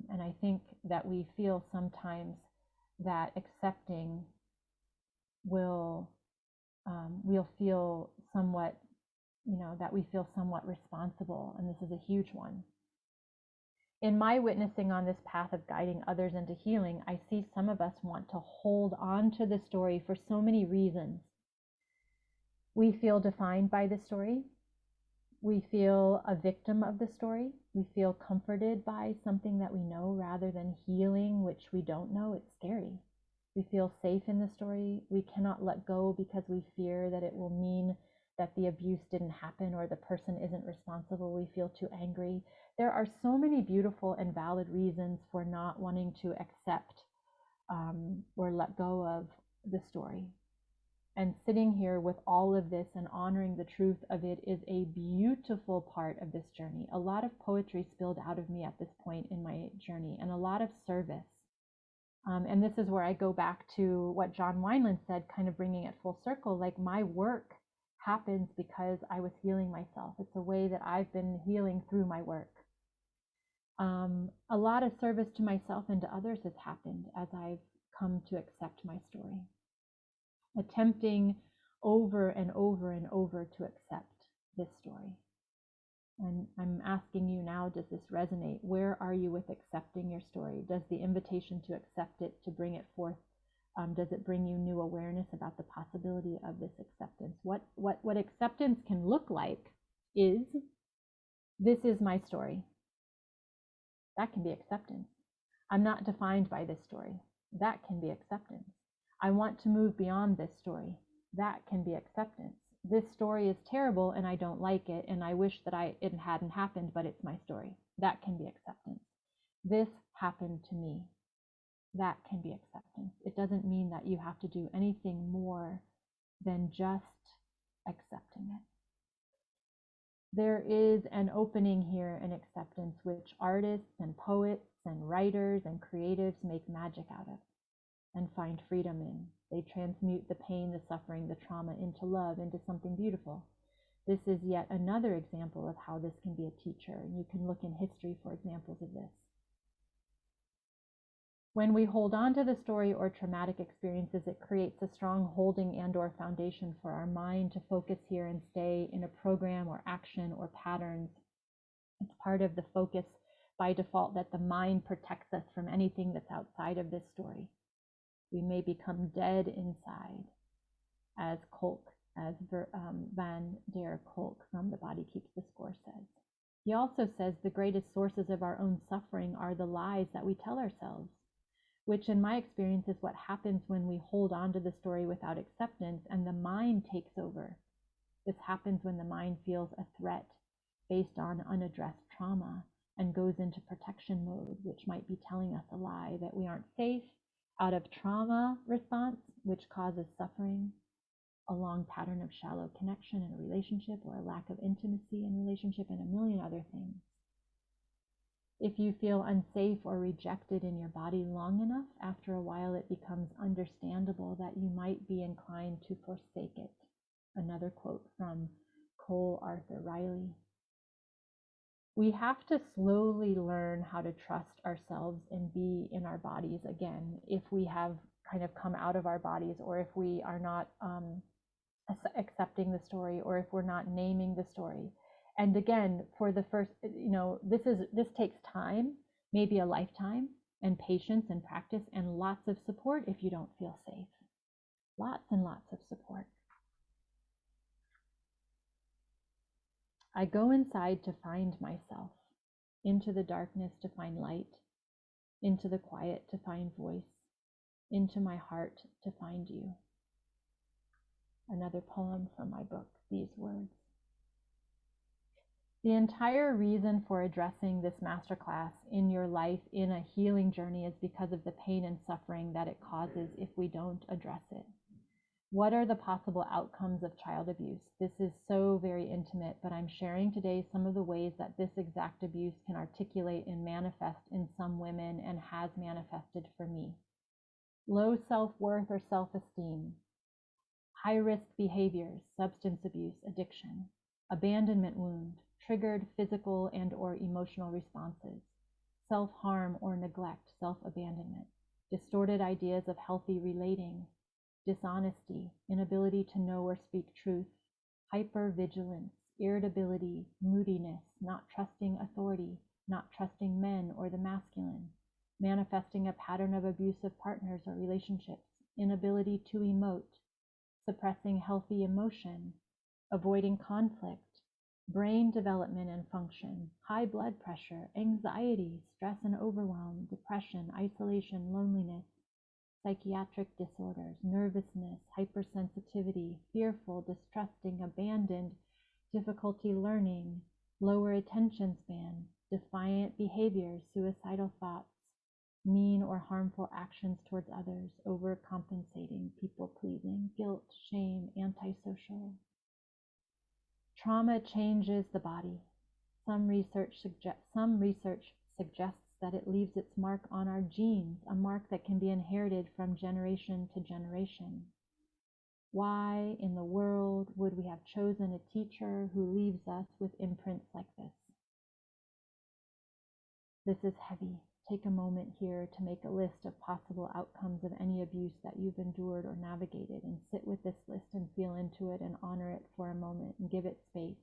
And I think that we feel sometimes that accepting we'll feel somewhat, that we feel somewhat responsible. And this is a huge one. In my witnessing on this path of guiding others into healing, I see some of us want to hold on to the story for so many reasons. We feel defined by the story. We feel a victim of the story. We feel comforted by something that we know rather than healing, which we don't know. It's scary. We feel safe in the story. We cannot let go because we fear that it will mean that the abuse didn't happen or the person isn't responsible. We feel too angry. There are so many beautiful and valid reasons for not wanting to accept or let go of the story. And sitting here with all of this and honoring the truth of it is a beautiful part of this journey. A lot of poetry spilled out of me at this point in my journey, and a lot of service. And this is where I go back to what John Wineland said, kind of bringing it full circle. Like, my work happens because I was healing myself. It's a way that I've been healing through my work. A lot of service to myself and to others has happened as I've come to accept my story. Attempting over and over and over to accept this story. And I'm asking you now, does this resonate? Where are you with accepting your story? Does the invitation to accept it, to bring it forth, does it bring you new awareness about the possibility of this acceptance? What acceptance can look like is, this is my story. That can be acceptance. I'm not defined by this story. That can be acceptance. I want to move beyond this story. That can be acceptance. This story is terrible and I don't like it and I wish that it hadn't happened, but it's my story. That can be acceptance. This happened to me. That can be acceptance. It doesn't mean that you have to do anything more than just accepting it. There is an opening here in acceptance, which artists and poets and writers and creatives make magic out of and find freedom in. They transmute the pain, the suffering, the trauma into love, into something beautiful. This is yet another example of how this can be a teacher. And you can look in history for examples of this. When we hold on to the story or traumatic experiences, it creates a strong holding and or foundation for our mind to focus here and stay in a program or action or patterns. It's part of the focus by default that the mind protects us from anything that's outside of this story. We may become dead inside. as Van der Kolk from The Body Keeps the Score says. He also says the greatest sources of our own suffering are the lies that we tell ourselves, which in my experience is what happens when we hold on to the story without acceptance and the mind takes over. This happens when the mind feels a threat based on unaddressed trauma and goes into protection mode, which might be telling us a lie that we aren't safe, out of trauma response, which causes suffering, a long pattern of shallow connection in a relationship, or a lack of intimacy in a relationship, and a million other things. If you feel unsafe or rejected in your body long enough, after a while it becomes understandable that you might be inclined to forsake it. Another quote from Cole Arthur Riley. We have to slowly learn how to trust ourselves and be in our bodies again if we have kind of come out of our bodies, or if we are not accepting the story, or if we're not naming the story. And again, for the first, this takes time, maybe a lifetime, and patience and practice and lots of support if you don't feel safe. Lots and lots of support. I go inside to find myself, into the darkness to find light, into the quiet to find voice, into my heart to find you. Another poem from my book, These Words. The entire reason for addressing this masterclass in your life in a healing journey is because of the pain and suffering that it causes if we don't address it. What are the possible outcomes of child abuse? This is so very intimate, but I'm sharing today some of the ways that this exact abuse can articulate and manifest in some women and has manifested for me. Low self-worth or self-esteem, high-risk behaviors, substance abuse, addiction, abandonment wound, triggered physical and or emotional responses, self-harm or neglect, self-abandonment, distorted ideas of healthy relating, dishonesty, inability to know or speak truth, hypervigilance, irritability, moodiness, not trusting authority, not trusting men or the masculine, manifesting a pattern of abusive partners or relationships, inability to emote, suppressing healthy emotion, avoiding conflict, brain development and function, high blood pressure, anxiety, stress and overwhelm, depression, isolation, loneliness, psychiatric disorders, nervousness, hypersensitivity, fearful, distrusting, abandoned, difficulty learning, lower attention span, defiant behaviors, suicidal thoughts, mean or harmful actions towards others, overcompensating, people-pleasing, guilt, shame, antisocial. Trauma changes the body. Some research suggests that it leaves its mark on our genes, a mark that can be inherited from generation to generation. Why in the world would we have chosen a teacher who leaves us with imprints like this? This is heavy. Take a moment here to make a list of possible outcomes of any abuse that you've endured or navigated, and sit with this list and feel into it and honor it for a moment and give it space.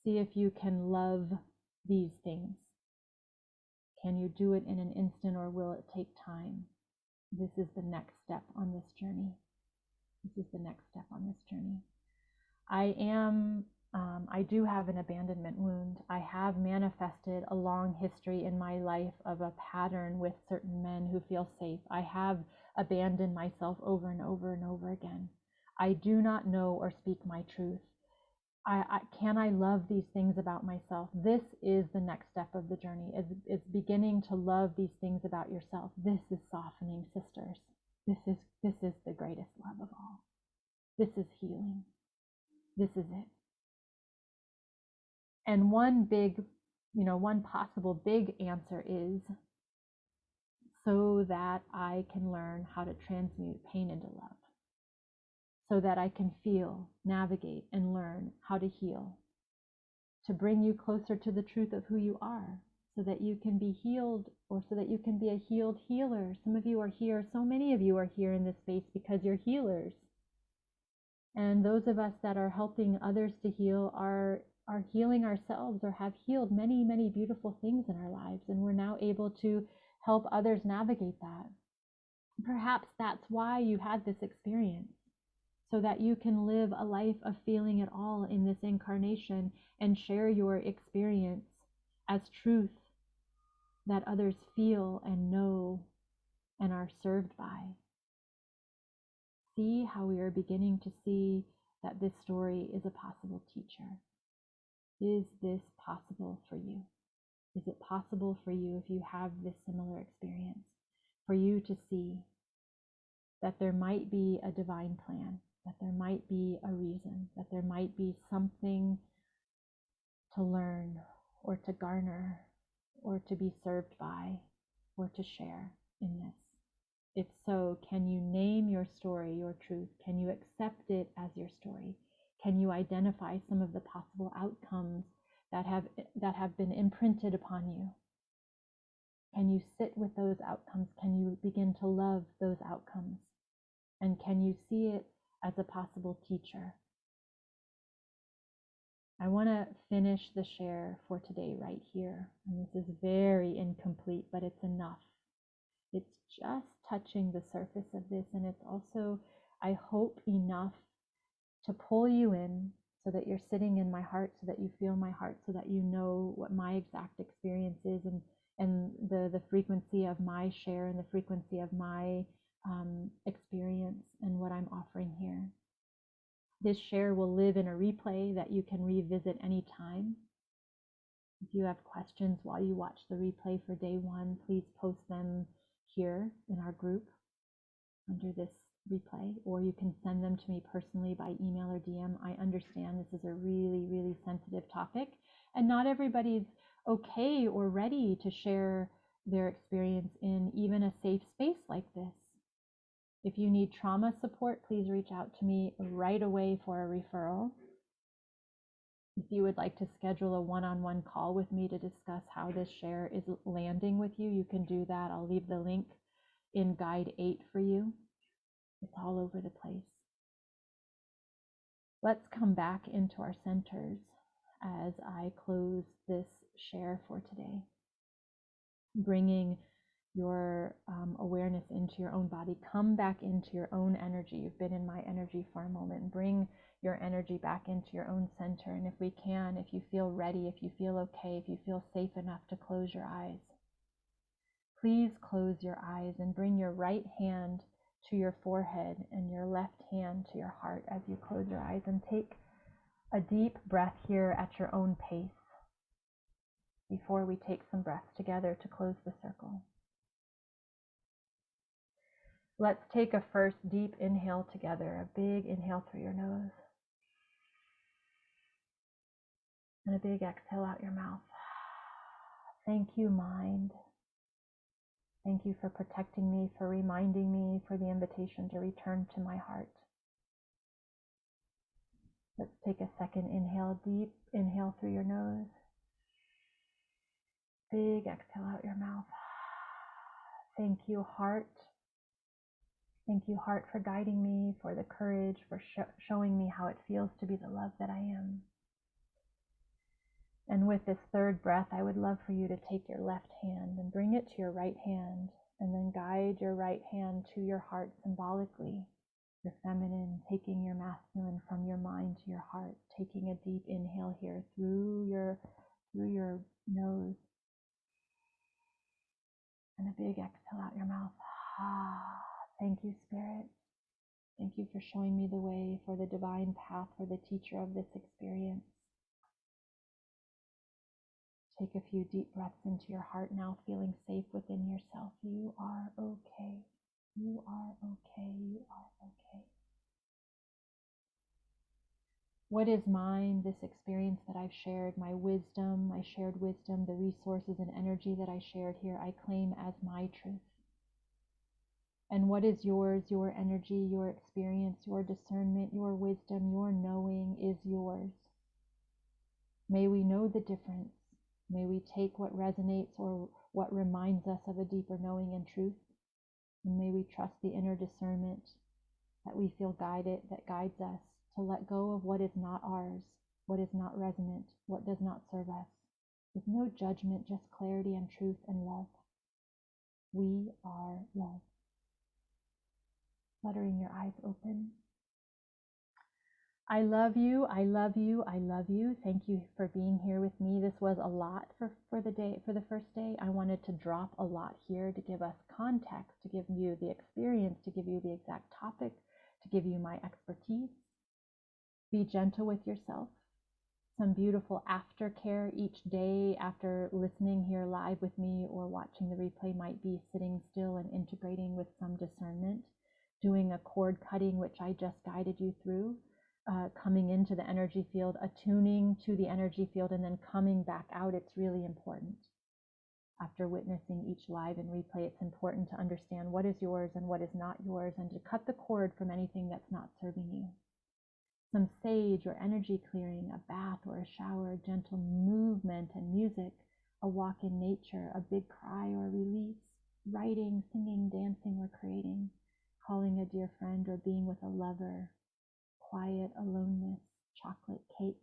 See if you can love these things. Can you do it in an instant, or will it take time? This is the next step on this journey. This is the next step on this journey. I do have an abandonment wound. I have manifested a long history in my life of a pattern with certain men who feel safe. I have abandoned myself over and over and over again. I do not know or speak my truth. Can I love these things about myself? This is the next step of the journey. It's beginning to love these things about yourself. This is softening, sisters. This is the greatest love of all. This is healing. This is it. And one possible big answer is so that I can learn how to transmute pain into love. So that I can feel, navigate, and learn how to heal. To bring you closer to the truth of who you are, so that you can be healed, or so that you can be a healed healer. Some of you are here, so many of you are here in this space because you're healers. And those of us that are helping others to heal are healing ourselves, or have healed many, many beautiful things in our lives. And we're now able to help others navigate that. Perhaps that's why you had this experience, so that you can live a life of feeling it all in this incarnation and share your experience as truth that others feel and know and are served by. See how we are beginning to see that this story is a possible teacher. Is this possible for you? Is it possible for you, if you have this similar experience, for you to see that there might be a divine plan, that there might be a reason, that there might be something to learn or to garner or to be served by or to share in this? If so, can you name your story, your truth? Can you accept it as your story? Can you identify some of the possible outcomes that have been imprinted upon you? Can you sit with those outcomes? Can you begin to love those outcomes? And can you see it as a possible teacher? I want to finish the share for today right here. And this is very incomplete, but it's enough. It's just touching the surface of this, and it's also, I hope, enough to pull you in so that you're sitting in my heart, so that you feel my heart, so that you know what my exact experience is, and the frequency of my share and the frequency of my experience and what I'm offering here. This share will live in a replay that you can revisit anytime. If you have questions while you watch the replay for day one, please post them here in our group under this replay, or you can send them to me personally by email or DM. I understand this is a really, really sensitive topic, and not everybody's okay or ready to share their experience in even a safe space like this. If you need trauma support, please reach out to me right away for a referral. If you would like to schedule a one-on-one call with me to discuss how this share is landing with you, you can do that. I'll leave the link in Guide 8 for you. It's all over the place. Let's come back into our centers as I close this share for today. Bringing your awareness into your own body. Come back into your own energy. You've been in my energy for a moment. Bring your energy back into your own center. And if we can, if you feel ready, if you feel okay, if you feel safe enough to close your eyes, please close your eyes and bring your right hand to your forehead and your left hand to your heart as you close your eyes, and take a deep breath here at your own pace before we take some breaths together to close the circle. Let's take a first deep inhale together, a big inhale through your nose, and a big exhale out your mouth. Thank you, mind. Thank you for protecting me, for reminding me, for the invitation to return to my heart. Let's take a second inhale, deep inhale through your nose. Big exhale out your mouth. Thank you, heart. Thank you, heart, for guiding me, for the courage, for showing me how it feels to be the love that I am. And with this third breath, I would love for you to take your left hand and bring it to your right hand, and then guide your right hand to your heart symbolically, your feminine, taking your masculine from your mind to your heart, taking a deep inhale here through your nose, and a big exhale out your mouth. Thank you, Spirit. Thank you for showing me the way, for the divine path, for the teacher of this experience. Take a few deep breaths into your heart now, feeling safe within yourself. You are okay. You are okay. You are okay. What is mine, this experience that I've shared, my wisdom, my shared wisdom, the resources and energy that I shared here, I claim as my truth. And what is yours, your energy, your experience, your discernment, your wisdom, your knowing is yours. May we know the difference. May we take what resonates or what reminds us of a deeper knowing and truth. And may we trust the inner discernment that we feel guided, that guides us to let go of what is not ours, what is not resonant, what does not serve us. With no judgment, just clarity and truth and love. We are love. fluttering your eyes open. I love you, I love you, I love you. Thank you for being here with me. This was a lot for the day, for the first day. I wanted to drop a lot here to give us context, to give you the experience, to give you the exact topic, to give you my expertise. Be gentle with yourself. Some beautiful aftercare each day after listening here live with me or watching the replay might be sitting still and integrating with some discernment, doing a cord cutting, which I just guided you through, coming into the energy field, attuning to the energy field, and then coming back out. It's really important. After witnessing each live and replay, it's important to understand what is yours and what is not yours, and to cut the cord from anything that's not serving you. Some sage or energy clearing, a bath or a shower, gentle movement and music, a walk in nature, a big cry or release, writing, singing, dancing, or creating, calling a dear friend or being with a lover, quiet aloneness, chocolate cake.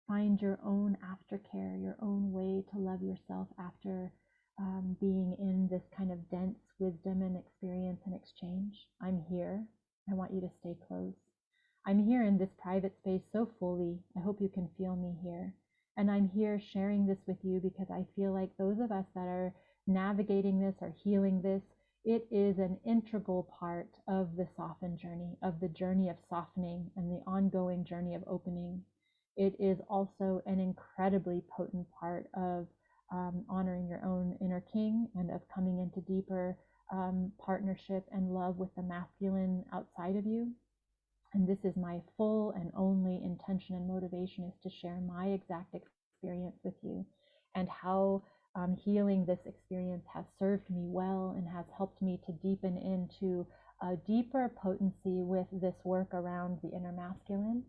Find your own aftercare, your own way to love yourself after being in this kind of dense wisdom and experience and exchange. I'm here. I want you to stay close. I'm here in this private space so fully. I hope you can feel me here. And I'm here sharing this with you because I feel like those of us that are navigating this or healing this, it is an integral part of the soften journey, of the journey of softening and the ongoing journey of opening. It is also an incredibly potent part of honoring your own inner king and of coming into deeper partnership and love with the masculine outside of you. And this is my full and only intention and motivation, is to share my exact experience with you and how healing this experience has served me well and has helped me to deepen into a deeper potency with this work around the inner masculine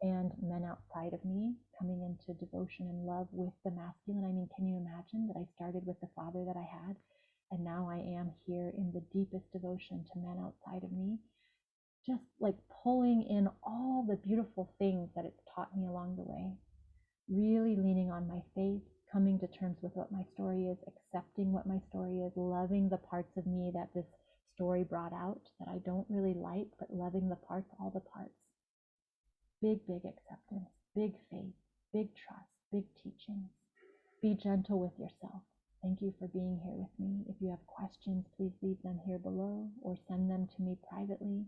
and men outside of me, coming into devotion and love with the masculine. I mean, can you imagine that I started with the father that I had, and now I am here in the deepest devotion to men outside of me, just like pulling in all the beautiful things that it's taught me along the way, really leaning on my faith, coming to terms with what my story is, accepting what my story is, loving the parts of me that this story brought out that I don't really like, but loving the parts, all the parts. Big, big acceptance, big faith, big trust, big teachings. Be gentle with yourself. Thank you for being here with me. If you have questions, please leave them here below or send them to me privately.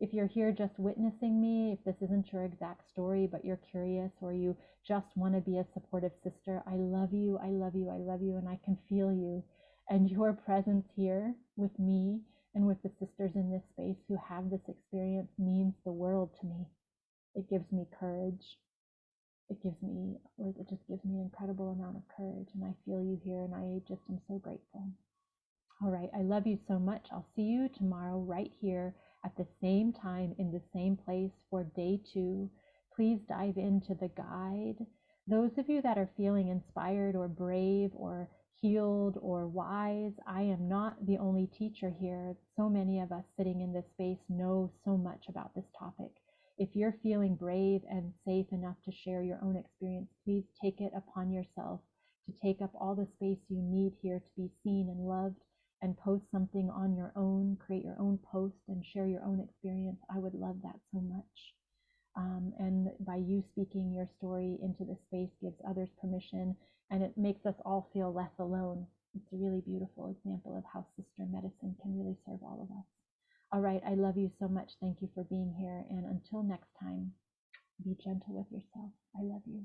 If you're here just witnessing me, if this isn't your exact story, but you're curious or you just want to be a supportive sister, I love you, I love you, I love you, and I can feel you. And your presence here with me and with the sisters in this space who have this experience means the world to me. It gives me courage. It just gives me an incredible amount of courage, and I feel you here, and I just am so grateful. All right, I love you so much. I'll see you tomorrow right here at the same time in the same place for day 2. Please dive into the guide. Those of you that are feeling inspired or brave or healed or wise, I am not the only teacher here. So many of us sitting in this space know so much about this topic. If you're feeling brave and safe enough to share your own experience, please take it upon yourself to take up all the space you need here to be seen and loved, and post something on your own, create your own post and share your own experience. I would love that so much. And by you speaking your story into the space gives others permission, and it makes us all feel less alone. It's a really beautiful example of how sister medicine can really serve all of us. All right, I love you so much. Thank you for being here. And until next time, be gentle with yourself. I love you.